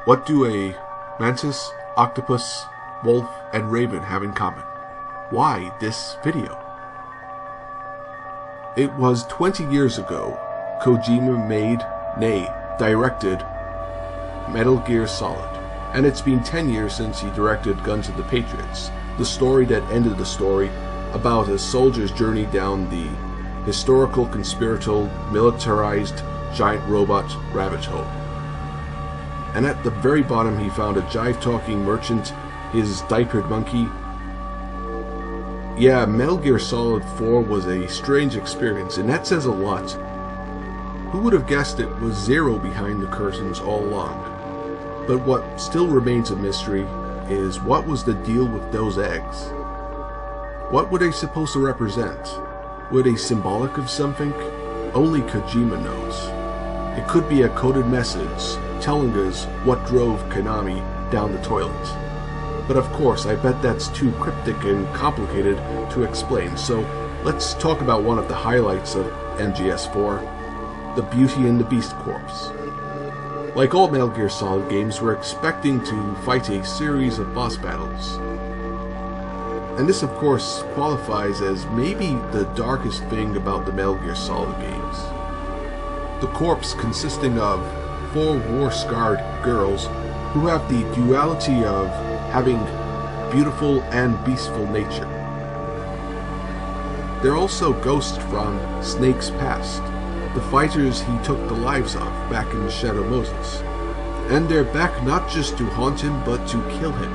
What do a mantis, octopus, wolf, and raven have in common? Why this video? It was 20 years ago Kojima directed Metal Gear Solid. And it's been 10 years since he directed Guns of the Patriots, the story that ended the story about a soldier's journey down the historical, conspiratorial, militarized, giant robot rabbit hole. And at the very bottom he found a jive-talking merchant, his diapered monkey. Yeah, Metal Gear Solid 4 was a strange experience, and that says a lot. Who would have guessed it was Zero behind the curtains all along? But what still remains a mystery is, what was the deal with those eggs? What were they supposed to represent? Were they symbolic of something? Only Kojima knows. It could be a coded message telling us what drove Konami down the toilet. But of course, I bet that's too cryptic and complicated to explain, so let's talk about one of the highlights of MGS4, the Beauty and the Beast corpse. Like all Metal Gear Solid games, we're expecting to fight a series of boss battles. And this of course qualifies as maybe the darkest thing about the Metal Gear Solid games. The corpse consisting of 4 war-scarred girls who have the duality of having beautiful and beastful nature. They're also ghosts from Snake's past, the fighters he took the lives of back in Shadow Moses. And they're back not just to haunt him, but to kill him.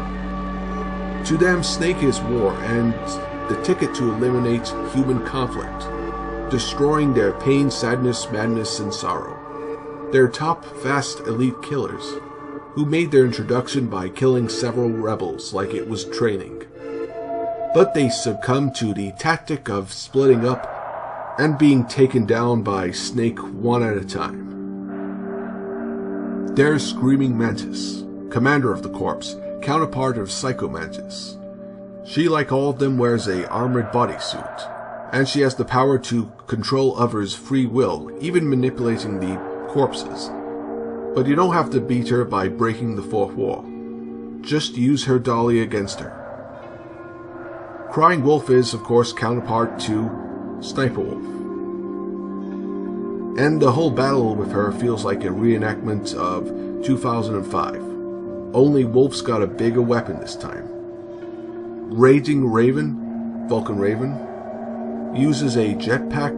To them, Snake is war and the ticket to eliminate human conflict, destroying their pain, sadness, madness, and sorrow. They're top, fast, elite killers, who made their introduction by killing several rebels like it was training. But they succumbed to the tactic of splitting up and being taken down by Snake one at a time. There's Screaming Mantis, commander of the corpse, counterpart of Psycho Mantis. She, like all of them, wears a armored bodysuit, and she has the power to control others' free will, even manipulating the corpses. But you don't have to beat her by breaking the fourth wall. Just use her dolly against her. Crying Wolf is, of course, counterpart to Sniper Wolf. And the whole battle with her feels like a reenactment of 2005. Only Wolf's got a bigger weapon this time. Raging Raven, Vulcan Raven, uses a jetpack,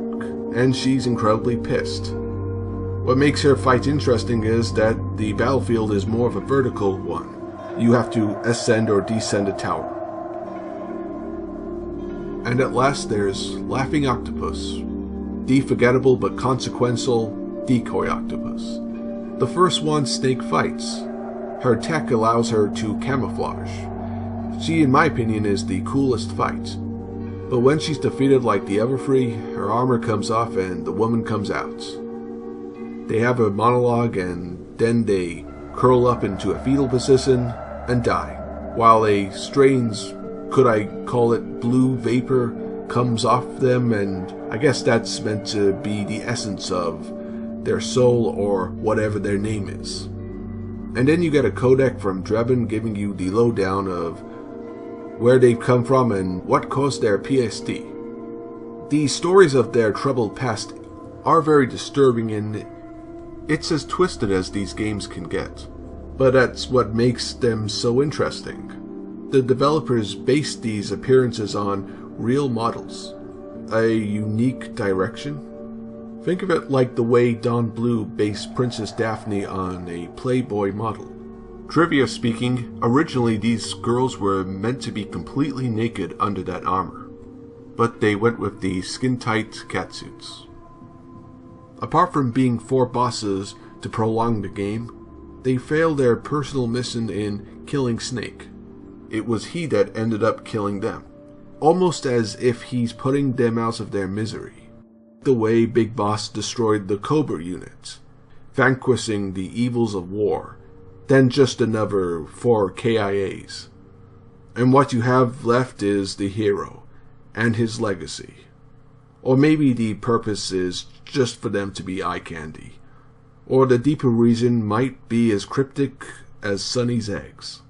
and she's incredibly pissed. What makes her fight interesting is that the battlefield is more of a vertical one. You have to ascend or descend a tower. And at last there's Laughing Octopus, the forgettable but consequential decoy octopus. The first one Snake fights. Her tech allows her to camouflage. She, in my opinion, is the coolest fight. But when she's defeated like the other 3, her armor comes off and the woman comes out. They have a monologue and then they curl up into a fetal position and die, while a strange, could I call it, blue vapor comes off them, and I guess that's meant to be the essence of their soul or whatever their name is. And then you get a codec from Drebin giving you the lowdown of where they've come from and what caused their PSD. The stories of their troubled past are very disturbing, and it's as twisted as these games can get. But that's what makes them so interesting. The developers based these appearances on real models. A unique direction. Think of it like the way Don Bluth based Princess Daphne on a Playboy model. Trivia speaking, originally these girls were meant to be completely naked under that armor, but they went with the skin-tight catsuits. Apart from being 4 bosses to prolong the game, they failed their personal mission in killing Snake. It was he that ended up killing them, almost as if he's putting them out of their misery. The way Big Boss destroyed the Cobra unit, vanquishing the evils of war, then just another 4 KIAs. And what you have left is the hero and his legacy. Or maybe the purpose is just for them to be eye candy. Or the deeper reason might be as cryptic as Sunny's eggs.